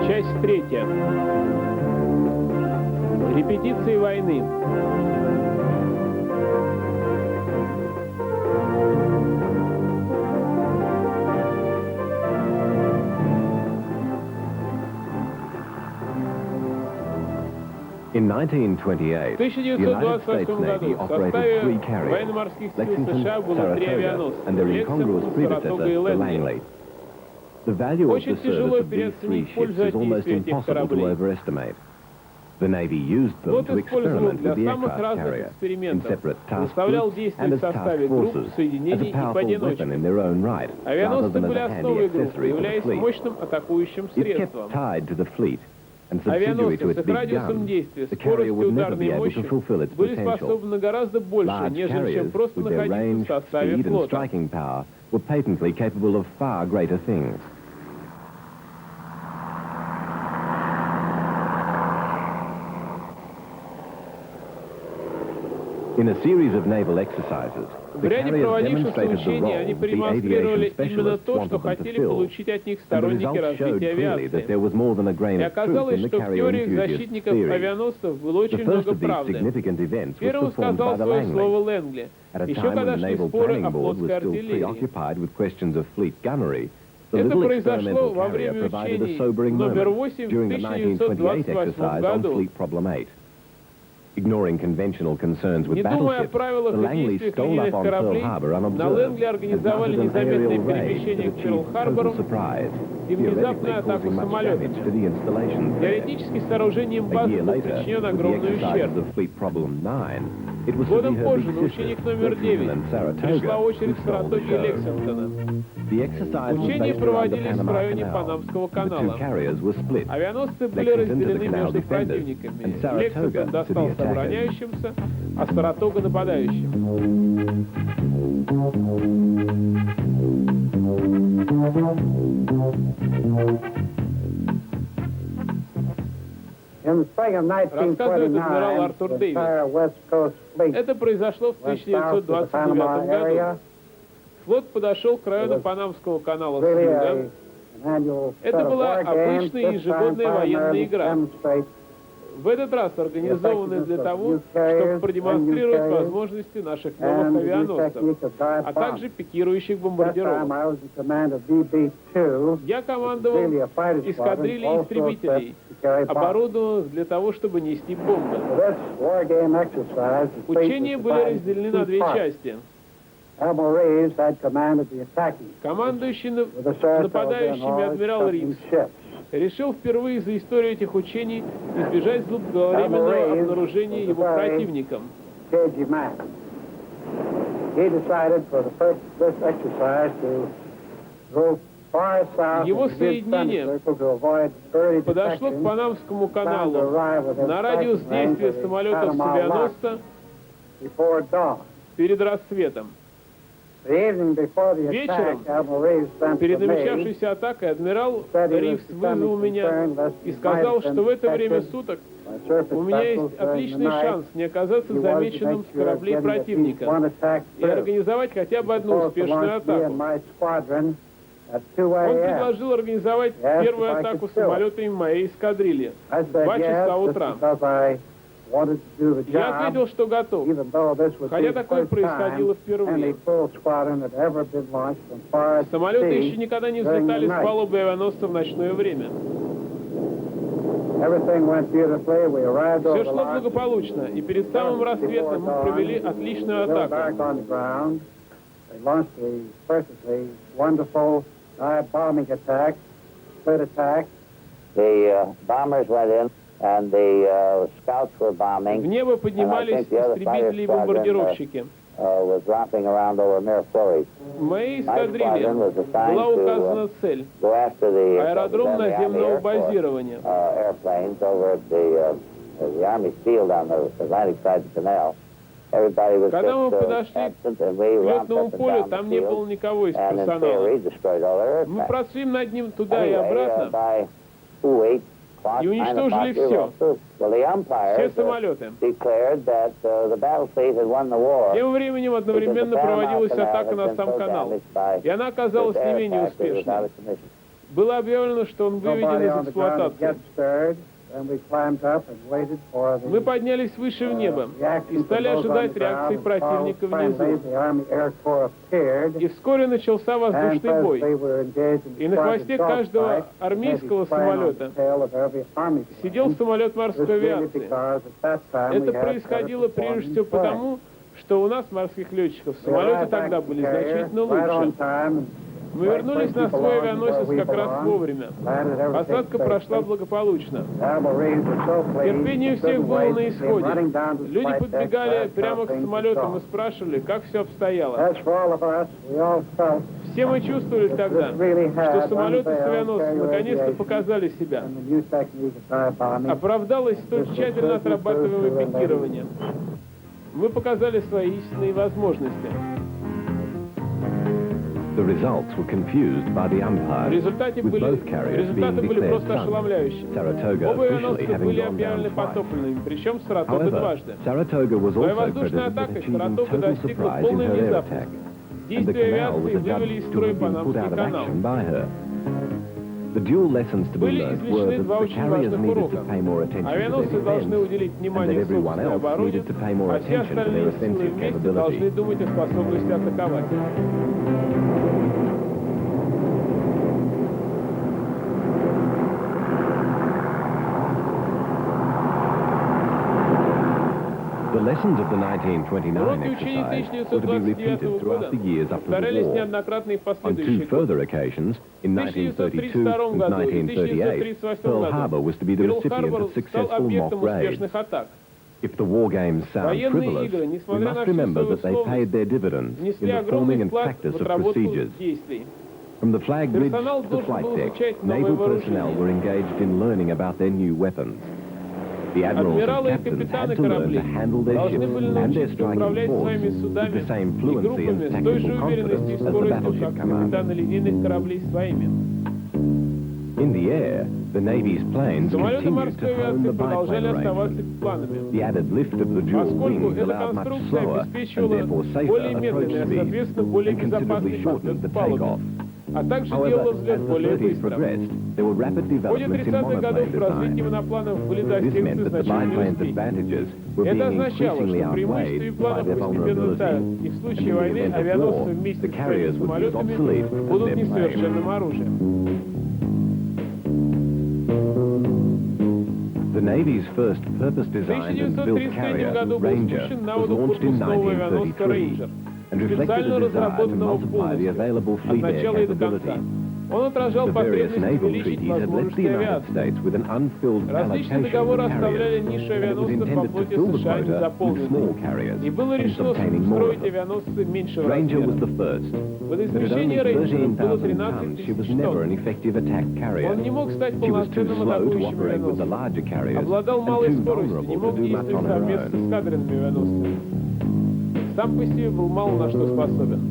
Часть 3. Репетиции войны. In 1928, В the United States 1928 Navy году в operated составе three carriers, военно-морских сил Lexington, США было 3 Saratoga, авианосца and their — incongruous Лексингтон, predecessor, Саратога и the Лэнгли. Langley. The value of Очень the тяжело service of these three переоценить ships пользу is от almost действия этих impossible to кораблей. overestimate. The Navy used them Флот to использовал experiment для with the самых aircraft разных carrier in экспериментов, separate task заставлял groups and действовать as в task составе групп, forces, as соединений a и powerful weapon in поодиночке. their own right, rather Авианосцы than as были a handy основой группы, accessory for the являясь fleet. мощным атакующим If средством. kept tied to the fleet and subsidiary to Авианосцы its с big радиусом guns, действия, the carrier скоростью would never be ударной able to мощью fulfill its были potential. способны гораздо больше, Large нежели чем carriers, просто with their находиться в range, составе speed and флота. striking power, were patently capable of far greater things. In a series of naval exercises, В the ряде carriers проводившихся demonstrated the учений role они the продемонстрировали aviation именно specialists то, что wanted them to хотели fill, получить от них and the сторонники results showed развития clearly that авиации. there was more than a grain И of truth оказалось, in the что в carrier теориях enthusiast защитников theory. авианосцев было The очень first много of these правды. significant events was Первым performed by сказал the свое слово Langley. Лэнгли, At a еще time когда when the шли Naval споры Planning о Board was флотской still артиллерии. preoccupied with questions of fleet gunnery, the Это little произошло experimental во carrier время provided a учений sobering номер moment 8 в during the 1928 1928 exercise on году. Fleet Problem 8. Ignoring conventional concerns with Не думая о battleships, правилах the и Langley действиях stole up линейных on Pearl кораблей, Harbor на unobserved Лэнгли and организовали mounted an незаметное aerial raid перемещение that к achieved Перл-Харбору total surprise, и внезапную theoretically атаку causing much самолетами. damage to the installations there. Теоретически сооружением A базы year был later, причинен with the огромный ущерб. exercises of Fleet Problem 9, it was to be Годом her позже, big на sisters, учениях номер Lexington 9, and Saratoga, пришла who очередь stole the Саратоги и show. Лексингтона. The exercise was Учения based around the проводились в Panama районе Canal. Панамского The two канала. carriers were split. Авианосцы были Lexington to the разделены canal между defenders, противниками. and Saratoga Лексингтон to the достался attackers. обороняющимся, а Саратога нападающим. Рассказывает адмирал Артур Дэвис. Это произошло в 1929 году. Флот подошел к району Панамского канала с юга. Это была обычная ежегодная военная игра. В этот раз организованная для того, чтобы продемонстрировать возможности наших новых авианосцев, а также пикирующих бомбардировок. Я командовал эскадрильей истребителей, оборудованных для того, чтобы нести бомбы. Учения были разделены на две части. Командующий нападающими адмирал Ривз решил впервые за историю этих учений избежать заблаговременного обнаружения его противником. Его соединение подошло к Панамскому каналу на радиус действия самолетов-авианосца перед рассветом. Вечером, перед намечавшейся атакой, адмирал Ривз вызвал меня и сказал, что в это время суток у меня есть отличный шанс не оказаться замеченным с кораблей противника и организовать хотя бы одну успешную атаку. Он предложил организовать первую атаку самолетами моей эскадрильи в 2 часа утра. Я ответил, что готов, хотя такое происходило впервые. Самолеты еще никогда не взлетали с палубы авианосца в ночное время. Все шло благополучно, и перед самым рассветом мы провели отличную атаку. В небо поднимались истребители и бомбардировщики. В моей эскадрилье была указана цель — аэродром наземного базирования. Когда мы подошли к летному полю, там не было никого из персонала. Мы прошли над ним туда и обратно и уничтожили все. Все самолеты. Тем временем одновременно проводилась атака на сам канал, и она оказалась не менее успешной. Было объявлено, что он выведен из эксплуатации. Мы поднялись выше в небо и стали ожидать реакции противника внизу. И вскоре начался воздушный бой. И на хвосте каждого армейского самолета сидел самолет морской авиации. Это происходило прежде всего потому, что у нас, морских летчиков, самолеты тогда были значительно лучше. Мы вернулись на свой авианосец как раз вовремя. Посадка прошла благополучно. Терпение у всех было на исходе. Люди подбегали прямо к самолетам и спрашивали, как все обстояло. Все мы чувствовали тогда, что самолеты с авианосцем наконец-то показали себя. Оправдалось столь тщательно отрабатываемое пикирование. Мы показали свои истинные возможности. The results were confused by the umpires, Результаты with были both carriers being declared просто sunk, ошеломляющими. Saratoga Оба officially авианосца having были gone объявлены down twice. потопленными, причем Саратога However, дважды. Saratoga was Своей also воздушной credited with атакой achieving Саратога total достигла surprise in полной her air внезапности. attack, and the Действия canal was авиации вывели из adjudged to строя have been put Панамский out of канал. action by her. The dual lessons to be Были learned were извлечены that два the очень carriers важных needed to урока. pay more attention to their Авианосцы должны defense, уделить and that внимание everyone собственной else обороне, needed to pay more а все attention to their остальные силы offensive вместе должны capability. думать о способности атаковать. The lessons of the 1929 Уроки учения exercise were to be 1929 repeated throughout года the years up to the повторялись war. неоднократно и в On последующие two годы. further occasions, in В 1932 1932 and году и 1938, 1938 Pearl году Harbor was to be the recipient Перл-Харбор of стал successful объектом mock raids. успешных атак. If the war games sound Военные frivolous, игры, we несмотря на must всю remember свою that they paid their dividends in внесли the forming огромный and вклад practice в of отработку procedures. действий. From the flag bridge Персонал to the должен flight был deck, изучать новое naval personnel вооружение. were engaged in learning about their new weapons. The admirals and Адмиралы и captains капитаны had to learn кораблей to handle their должны ships были and their научиться striking управлять force своими with судами the same и fluency группами and с той же tactical уверенностью и confidence as the скоростью, battleship как command. капитаны линейных кораблей своими. In the air, the Navy's planes Самолеты continued морской to hone авиации the продолжали biplane оставаться arrangement. планами. The added lift of the dual Поскольку wings эта allowed much конструкция slower and обеспечивала therefore safer более approach медленный, а speeds соответственно более and considerably безопасный shortened the подход к takeoff. палубе, а также делала However, взлет as the более 30s быстро. progressed, there were rapid В ходе developments in 30-х годов monoplane в развитии design. монопланов были This достигнуты meant that the значительные biplane's успехи. advantages were Это being означало, increasingly что преимущества и outweighed by планов their постепенно vulnerability. тают, и в And случае in the войны event of авианосцы war, вместе the с своими carriers would be as самолетами obsolete as будут their planes. несовершенным оружием. The Navy's first В purpose-designed and built 1933 carrier, году был Ranger, спущен на was воду launched in корпус нового авианосца 1933 «Рейнджер», and reflected специально a desire to разработанного multiply the полностью, available от fleet air начала и до конца. capability. Он отражал The various потребность naval увеличить treaties had left the возможности United авиации. States with an unfilled Различные allocation договоры of оставляли carriers, нишу and it was авианосцев по intended to флоте fill the США quota with small незаполненной. carriers, И было hence решено obtaining more of строить them. авианосцы меньшего Ranger was размера. the first, but at Водоизмещение only «Рейнджера» было 13,000 13 tons, she was тысяч never an тонн. effective attack carrier. Он не мог стать She was too полноценным slow to атакующим operate with the авианосцем. larger carriers Обладал and малой too скоростью, не vulnerable мог to do much действовать on her совместно с own. эскадренными авианосцами. Сам по себе был мало на что способен.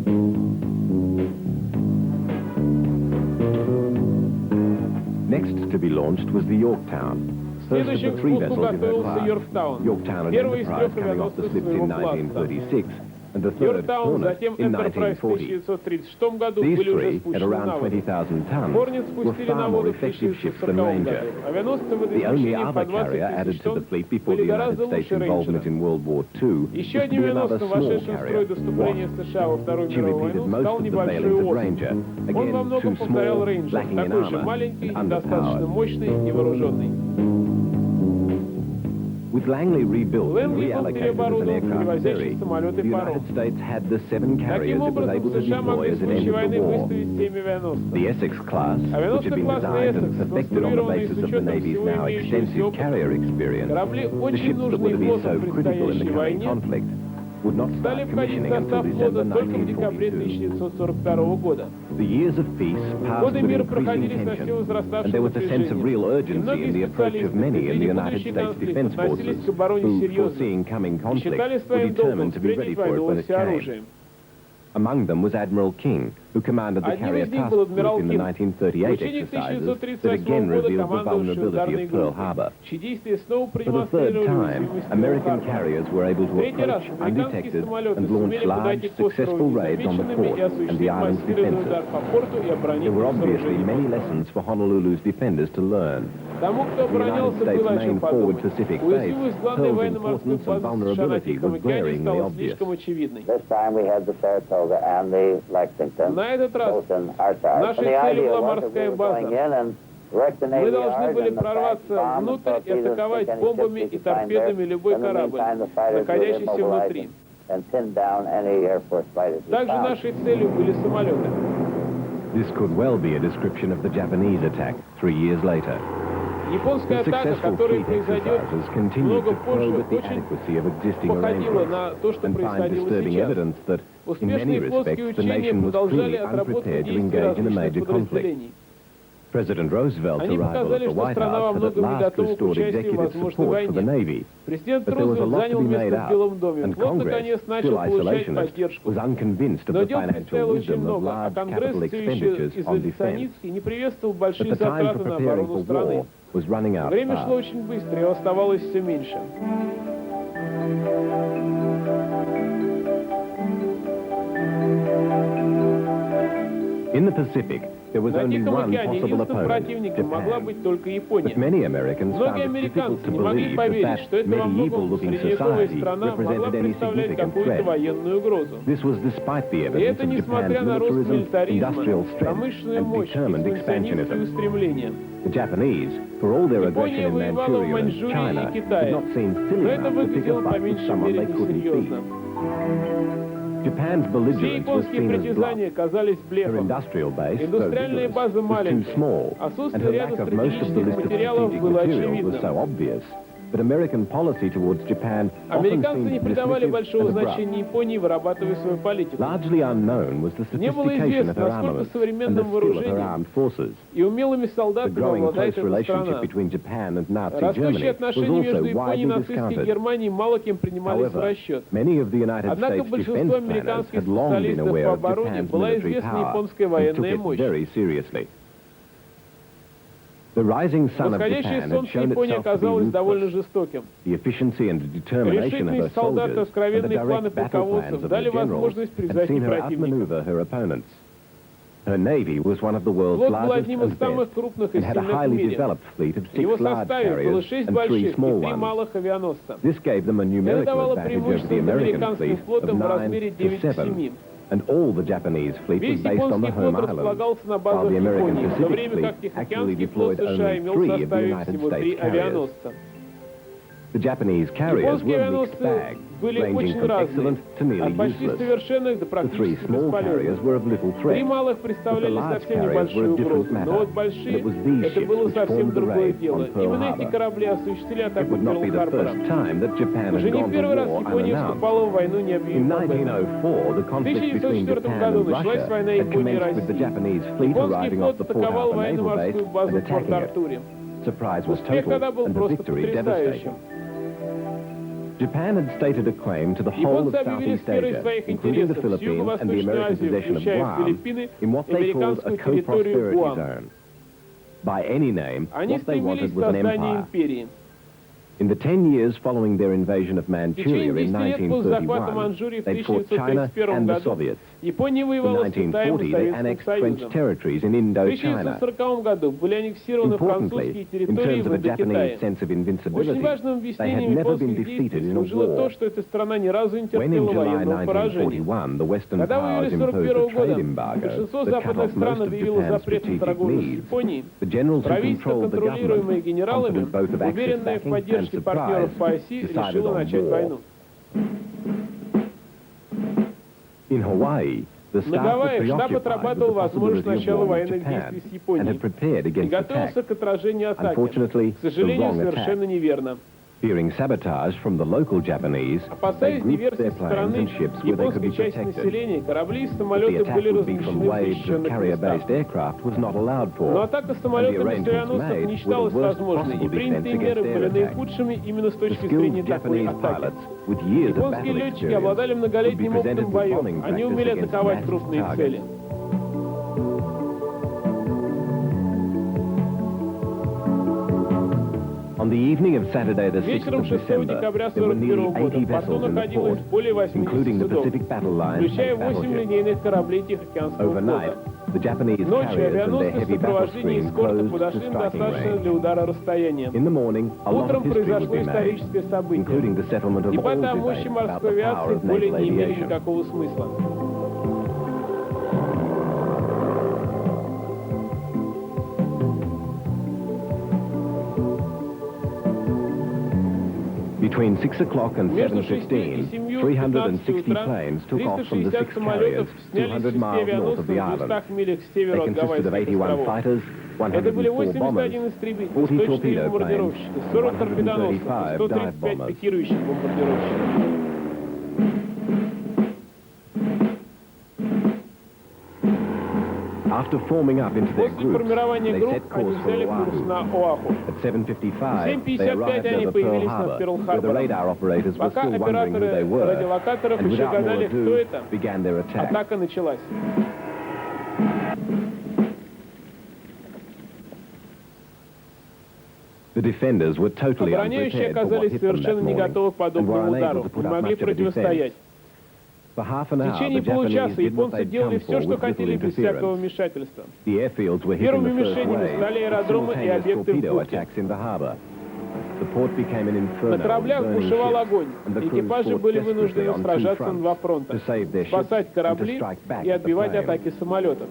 Next to be launched was the Yorktown. First of Следующим the к three пуску vessels in her готовился class, Yorktown, Yorktown and первый из Enterprise трех coming off the авианосцев slips in своего класса. 1936, and the third Yorktown, Hornet затем in Enterprise в 1940. 1936 году These были уже three, at спущены на around воду. 20,000 tons, Hornet were спустили на far more воду в effective ships than 1940 Ranger. году. Авианосцы The only водоизмещением по other 20 carrier added тысяч to the тонн fleet before the были United гораздо States лучше involvement «Рейнджера». in World War II Еще was to одним be another авианосцем, small вошедшим в строй до вступления carrier, США во Вторую She мировую repeated войну, most стал of the небольшой failings of «Остров». Ranger, Он во again многом too повторял small, «Рейнджер», lacking in такой же armor, маленький, and недостаточно underpowered. мощный и вооруженный. With Langley rebuilt and Langley был reallocated as an переоборудован в aircraft перевозящий ferry, самолеты the паром. United States had the 7 carriers Таким it was образом, able to США deploy могли as в it случае ended the войны war. выставить 7 авианосцев. The Essex class, which had Авианосцы been класса designed and Essex, perfected on the сконструированные basis с of the учетом Navy's всего now имеющегося extensive опыта. carrier experience, Корабли, the очень ships that were нужные to be флоту so в critical in the предстоящей coming войне, conflict, would not стали start входить в commissioning состав until флота December только в декабре 1942. 1942 года. The years of peace passed Годы with мира increasing проходили со все tension, возраставшим and there was a sense of real напряжением. И urgency многие in the approach of специалисты, many in the United предвидя States будущий Defense конфликт, относились Forces, к обороне who, серьезно foreseeing coming и conflict, считали were своим долгом determined to be ready встретить for it войну when во it came. всеоружием. Among them was Admiral King, who commanded the Одним carrier из них task был group адмирал in the Кинг, 1938 ученик exercises that 1938 again года, revealed the командовавший vulnerability ударной of Pearl группой, Harbor. чьи действия снова For the third продемонстрировали time, уязвимость American Перл-Харбора. carriers were able to Третий раз approach американские undetected самолеты and launch сумели large, подойти к острову successful raids on the незамеченными и port and the осуществить island's массированный defenses. удар по порту и There were оборонительным obviously сооружениям many острова. lessons for Honolulu's defenders to learn. Тому, кто The United оборонялся, States' было о чем main forward подумать. Pacific base, Уязвимость главной Pearl's военно-морской importance and базы США на vulnerability Тихом were океане glaringly стала obvious. слишком очевидной. This time we had the Saratoga and the Lexington, На этот раз both in our side. нашей And the целью idea была was that we морская were база. going in and wreck the Мы Navy должны yard были and the прорваться bomb and внутрь и torpedoes атаковать sink any бомбами ships и we could find there. торпедами любой In the корабль, meantime, the fighters would находящийся immobilize внутри. and pin down any Air Force fighters we Также found. нашей целью были самолеты. This could well be a description of the Japanese attack 3 years later. Японская The атака, successful которая fleet произойдет exercises continued много to позже, probe at the очень adequacy of existing походила arrangements на то, что and find происходило disturbing сейчас. evidence that, in many Успешные флотские respects, the учения nation was продолжали clearly отработку unprepared to действий engage in a различных major conflict. подразделений. President Roosevelt's Они arrival at показали, the что White страна во House had at многом не last готова к restored участию в executive возможной support for the войне. Navy. Президент But there was a Рузвельт lot занял to be место made в up, Белом доме. and Флот, Congress, наконец, still начал получать isolationist, поддержку. was unconvinced of Но the дел financial предстояло очень wisdom of много, а large Конгресс capital все еще expenditures on defense. изоляционистский не приветствовал But большие the time for затраты на preparing оборону for страны. war was running out Время шло fast. очень быстро, и оставалось все меньше. In the Pacific, there was На only Тихом one океане possible единственным opponent, противником могла Japan. быть только But Япония. many Americans Многие found it difficult американцы to не могли believe that поверить, что that эта во многом medieval-looking средневековая society страна могла represented any представлять significant какую-то threat. военную угрозу. This was despite the И evidence это of несмотря Japan's на рост militarism, милитаризма, industrial strength, промышленную and мощь и determined экспансионистские expansionism. устремления. The Japanese, for all their aggression Япония in воевала в Manchuria and Маньчжурии China, и did Китае, not seem но silly это enough to pick a выглядело по fight with меньшей someone мере they couldn't несерьезно. beat. Japan's Все belligerence was японские seen as bluff. притязания казались Her блефом. industrial base, though Индустриальные vigorous, базы was too маленькие. small, and Отсутствие her ряда lack of most of the стратегических list of материалов strategic было materials was очевидным. so obvious that American policy towards Japan often Американцы не seemed придавали dismissive большого and abrupt. значения Японии, вырабатывая свою политику. Largely unknown was the Не было sophistication of известно, her насколько armaments and the современным skill of her вооружением armed forces. и умелыми The солдатами growing обладает close эта relationship страна. between Japan and Nazi Растущие Germany was отношения между also Японией и widely нацистской discounted. Германией мало кем принимались в However, расчет. many of the United Однако States большинство defense planners американских had long been специалистов aware по of обороне Japan's была military известна power японская and took военная it мощь. very seriously. The rising sun of Восходящее Japan had солнце shown Японии itself to be оказалось довольно ruthless. жестоким. The efficiency and determination of her Решительность солдат и soldiers and the откровенные планы direct battle plans полководцев of дали the generals возможность had превзойти seen her противника. outmaneuver her opponents. Her navy was one of the world's Флот был largest одним из and самых best, крупных и and had a сильных в highly мире. developed fleet of В 6 его large составе было carriers 6 and 3 больших и small 3 ones. малых авианосца. This gave them a Это numerical давало advantage over преимущество the над American американским fleet of флотом в размере 9 to 9 к 7. 7. And all the Japanese fleet was Весь based on the японский home флот island, располагался на while базах the American Японии, в то Pacific время fleet как actually Тихоокеанский флот deployed США only имел в 3 of the составе United всего 3 States carriers. авианосца. The Japanese carriers Японские were a mixed авианосцы bag, были ranging очень from разные, excellent to nearly от почти useless. совершенных до The 3 практически small carriers бесполезных. were of little 3 threat, малых but the представляли large совсем carriers were небольшую a different угрозу, но matter, вот and большие it was these это ships было which совсем formed the другое raid дело. on Pearl Именно эти Harbor. корабли осуществили It атаку would not be the Перл-Харбора. first time that Japan Уже had не gone первый to раз war Япония unannounced. вступала в войну, не In объявив об этом. 1904, the В conflict between 1904 Japan году and началась Russia война had Японии и commenced with the России. Japanese fleet Японский arriving флот off the Port атаковал Harbor naval base военно-морскую базу and в attacking it. Порт-Артуре. Surprise was Успех тогда total был and the просто victory потрясающим. devastating. Japan had stated a claim to the whole of Японцы объявили Southeast сферой Asia, своих including the интересов всю Philippines and the Юго-Восточную American Азию, possession of включая Guam, Филиппины in what и they called a американскую территорию co-prosperity Гуам. zone. By any name, Они what they wanted стремились к was an созданию empire. империи. In the 10 years following their invasion of В Manchuria течение in 10 лет после захвата 1931, Манчжурии в they fought China 1931 and the году Soviets. Япония In воевала с Китаем 1940, и they Советским annexed French Союзом. territories in В Indochina. 1940 году были аннексированы французские Importantly, in территории terms в of a Japanese Индокитае. sense of Очень invincibility, важным they had объяснением never been японских defeated действий in a служило то, war. что эта страна ни разу не When in терпела July военного поражения. 1941 the Western Когда в powers июле imposed 1941 a года trade embargo большинство that cut западных off стран most of объявило Japan's запрет на strategic торговлю с needs, Японией, the generals who правительство, controlled the контролируемое government, генералами, confident both of Axis уверенное в backing and поддержке партнеров surprise, по оси, decided решило on начать war. войну. In Hawaii, the На staff Гавайях was штаб preoccupied with отрабатывал the возможность possibility of начала war with военных Japan действий с and Японией had prepared и against attack. готовился к отражению атаки. Unfortunately, К the сожалению, wrong совершенно attack. неверно. Fearing sabotage from the local Japanese, they Опасаясь grouped диверсии their со planes стороны and ships where they could be японской части protected. населения, корабли и But the самолеты attack были would be from размещены в waves of защищенных carrier-based местах. aircraft was not allowed Но for. атака And the самолетами с arrangements авианосцев made не were считалась the worst возможной, и possible defense принятые меры against были air attack. наихудшими именно с The точки skilled зрения такой Japanese атаки. pilots, with years of Японские battle летчики обладали experience, would be многолетним presented опытом with боев. bombing Они practice умели against атаковать massive крупные targets. цели. On the evening of Saturday the 6th Вечером of 6 December, декабря there were 1941 nearly года 80 в порту vessels in the находилось port, более 80 including the судов, Pacific Battle Line включая and 8 battleships. линейных кораблей Тихоокеанского Overnight, флота. the Japanese Ночью carriers and their авианосцы в heavy battle сопровождении screen эскорта closed to подошли striking достаточно range. для удара расстоянием. In the morning, a lot Утром of history would произошло be made, историческое событие. including the settlement of all Дебаты о мощи debate about морской the power авиации of более naval не имели aviation. никакого смысла. Between 6 o'clock and Между 6 и 7:15, 7 360 утра planes took off from the 360 six carriers самолетов снялись 200 с miles north of авианосцев the в island. 200 милях с They севера от consisted of Гавайских 81 островов. fighters, Это были 104 bombers, 81 истребитель, 40 104 torpedo planes, бомбардировщика, 40 торпедоносцев, 135 dive 135 bombers. пикирующих бомбардировщиков. After forming up into their После groups, формирования they групп set они course for взяли курс Oahu. на Оаху. At 7:55, В they arrived 7:55 они over Pearl появились над Harbor, where the Перл-Харбором. radar operators were Пока still wondering who they операторы were, радиолокаторов and еще without more гадали, кто ado, это, began their attack. атака началась. The defenders were totally Обороняющие unprepared for what оказались hit them that совершенно не morning, готовы к and were подобному unable удару, to put не up могли much of a противостоять. defense. For half an В hour, the течение Japanese получаса did what японцы they'd делали come все, for что with little хотели, без всякого interference. вмешательства. The airfields were hitting Первыми the first мишенями wave стали of аэродромы и simultaneous объекты в torpedo бухте. attacks in the harbor. The port became an inferno На of кораблях burning бушевал ships, огонь. and the crews Экипажи fought были desperately вынуждены on two сражаться на два fronts фронта. to save their ships Спасать and to корабли strike back и at the отбивать planes. атаки самолетов.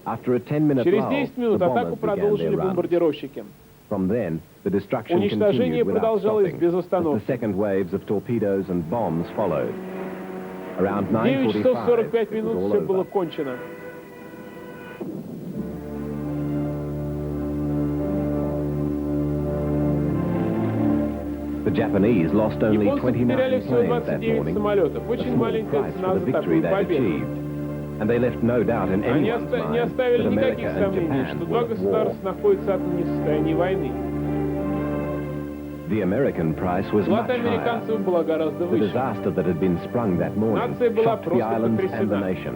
After a 10-minute Через lull, 10 the минут атаку bombers began продолжили their run. бомбардировщики. From then, the destruction Уничтожение continued without продолжалось stopping, без as the остановки. second waves of torpedoes and bombs followed. Around 9 часов 9:45, 45 it was минут all все было over. кончено. The Japanese lost only Японцы 29 потеряли всего planes that 29 morning, самолетов. a Очень small маленькая price цена for the за victory такую they'd победу. achieved. And they left no doubt in Они anyone's не mind оставили that America никаких and сомнений, что Japan два were at war. государства находятся отныне в состоянии войны. The American price was much Плата higher. американцев была гораздо The выше. disaster that had been sprung that morning Нация была shocked the просто islands and the потрясена. nation.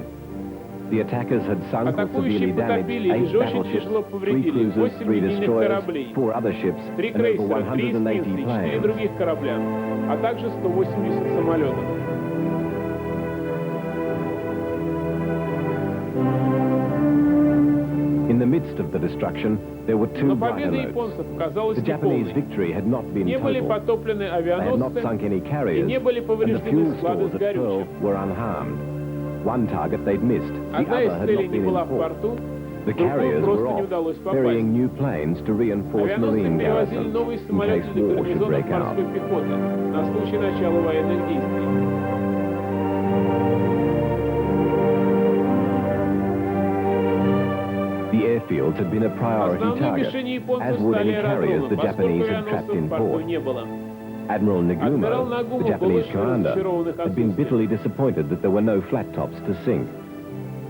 The attackers had sunk or Атакующие severely damaged потопили или 8 же очень battleships, тяжело 3 повредили cruisers, 8 3 линейных destroyers, кораблей, 4 other ships, 3 and over крейсера, 3 180 эсминца и 4 planes. других корабля, а также 180 самолетов. In the midst of the destruction, there were two Но brighter победа notes. японцев оказалась The Japanese неполной. victory had not been Не были total. потоплены They had not авианосцы sunk any и carriers, не были and the повреждены fuel склады stores с at Pearl горючим. were unharmed. One target they'd missed, the Одна other из had целей not не been была in в port. порту, The другую carriers просто were не off, удалось попасть. ferrying new planes to reinforce Авианосцы marine перевозили garrisons новые in самолеты case для war should гарнизонов break out. морской пехоты на случай начала военных действий. The airfields had been a priority Основной target, мишенью as японцев would стали any carriers аэродромы, the поскольку Japanese had trapped авианосцев in в порту port. не было. Admiral Адмирал Nagumo, Нагумо the был Japanese очень commander, разочарован их had been отсутствием. bitterly disappointed that there were no flat tops to sink.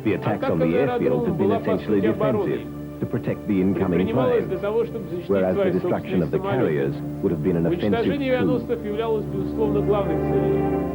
The attacks Атака on the на airfields аэродром had been была, по essentially сути, обороной. defensive to protect the incoming Предпринималось для planes, того, чтобы защитить whereas the свои destruction собственные of the самолеты. carriers would have been an offensive Уничтожение coup. авианосцев являлось, безусловно, главной целью.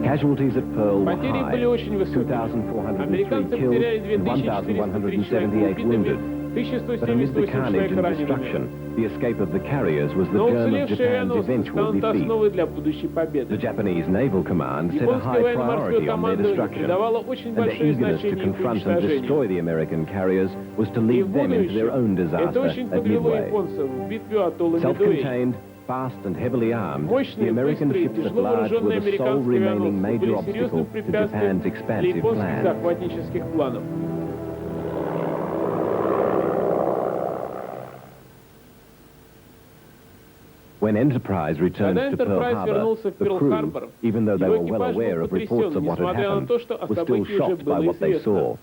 Casualties at Pearl were Потери high, были очень высокими. 2,403 Американцы killed потеряли and 2403 человека 1,178 убитыми, wounded. But amid the 1178 carnage человек and ранеными. destruction, the escape of the carriers was the Но germ of уцелевшие Japan's авианосцы eventual станут defeat. основой для будущей The победы. Japanese Naval Command set a Японское high военно-морское priority on their командование destruction, придавало очень and their большое eagerness to значение их confront and уничтожению. destroy the American carriers was to И в lead them into their own будущем это disaster очень at подвело Midway. японцев в битве у атолла Мидуэй. Self-contained, fast and heavily armed, the Мощные, American быстрые, ships at тяжело large were вооруженные the sole американские remaining авианосцы major были obstacle серьезным to препятствием Japan's для expansive японских plans. захватнических планов. When Enterprise returned Когда to Pearl Enterprise Harbor, вернулся в the crew, Перл-Харбор, even though they его were well экипаж aware был of reports потрясен, of what had несмотря на happened, то, что о were still событии уже shocked by было what they известно. saw.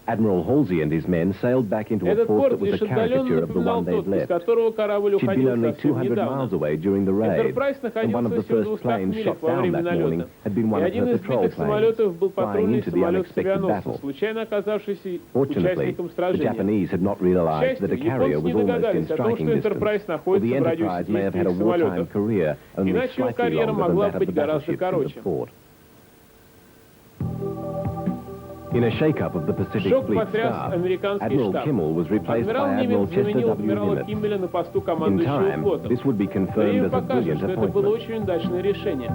Admiral Halsey and his men sailed back into a Этот port порт that was лишь a отдаленно caricature of the напоминал one they'd тот, из left. которого корабль She'd been уходил only совсем 200 недавно. miles away during the raid, Enterprise and one of находился the всего в first 200 planes милях shot во down время that morning налета. had been И one of один her из patrol сбитых planes, самолетов был flying патрульный into the самолет unexpected авианосца, battle. случайно оказавшийся Fortunately, участником the сражения. Japanese had not К realized that a счастью, carrier японцы was не almost in догадались о том, striking что distance, Enterprise or the находится в радиусе Enterprise may have had a действия wartime самолетов. career only Иначе его slightly карьера longer than могла that of быть the гораздо battleships in короче. the port. In a shake-up of the Pacific Шок Fleet потряс staff, американский Admiral штаб. Kimmel was replaced Адмирал by Admiral Нимец Chester заменил W. адмирала Nimitz. Киммеля на посту In командующего time, флотом. this would be confirmed Время as a покажет, brilliant что это было appointment. очень удачное решение.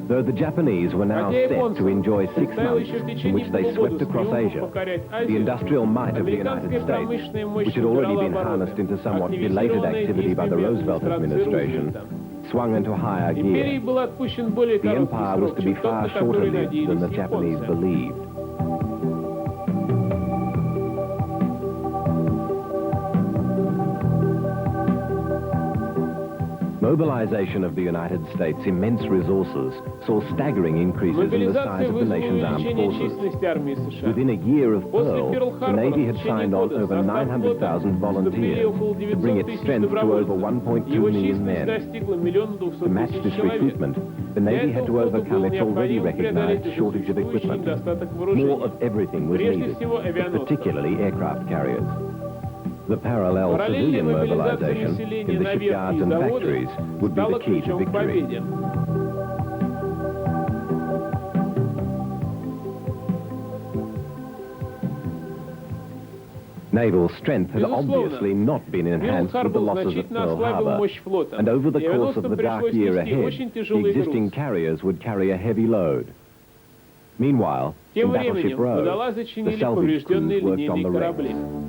Though the Japanese were now Хотя set to enjoy 6 предстояло months еще в in течение which they полугода swept across с triumфом Asia, покорять the Азию, industrial might of the United американская States, промышленная мощь which had already набирала been harnessed обороты, into somewhat belated активизированная activity by the действиями Roosevelt администрации administration, Рузвельта. swung into higher Империи gear. был отпущен более The короткий empire was срок, to be чем тот, far на shorter который lived than the надеялись Japanese японцы. believed. Mobilization of the United States' immense resources saw staggering increases in the size Мобилизация of the вызвала nation's armed увеличение forces. численности армии США. Within a year of После Pearl, the Перл-Харбора Navy в had течение signed on года over в состав флота 900,000 вступили volunteers около to bring 900 its тысяч strength to over добровольцев. 1.2 Его million численность men. достигла 1 200 To match 000 this человек. recruitment, the Для Navy had этого to флоту overcome было its already необходимо преодолеть recognized shortage of существующий equipment. недостаток More вооружения. of everything was Прежде needed, всего but авианосцев. particularly aircraft carriers. The parallel Параллельная civilian мобилизация mobilization населения in the на верфи shipyards и and заводы factories would be the стала key to ключом к victory. победе. Naval strength had Безусловно, obviously not been enhanced with the Перл-Харбор losses at значительно Pearl ослабил Harbor, мощь флота. and over the И course of авианосцам the dark пришлось year нести ahead, очень the тяжелый existing груз. carriers would carry a heavy load. Meanwhile, in Тем Battleship временем Row, водолазы the чинили salvage поврежденные crews worked on линейные the корабли. wrecks.